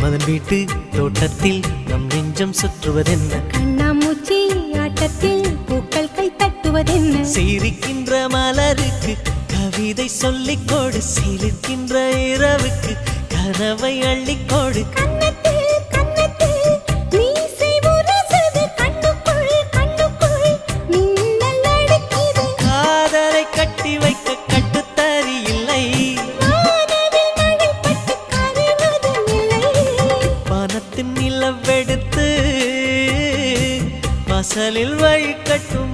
மன்மதன் வீட்டு தோட்டத்தில் நம் நெஞ்சம் சுற்றுவதென்ன கண்ணாமூச்சி ஆட்டத்தில் பூக்கள் கை தட்டுவதென்ன சிரிக்கின்ற மலருக்கு கவிதை சொல்லிக்கோடு சிலிர்க்கின்ற இரவுக்கு கனவை அள்ளிக்கோடு காதலை கட்டி வைக்க கட்டுத்தறி இல்லை பணத்தின் நிலவெடுத்து வாசலில் வழி கட்டும்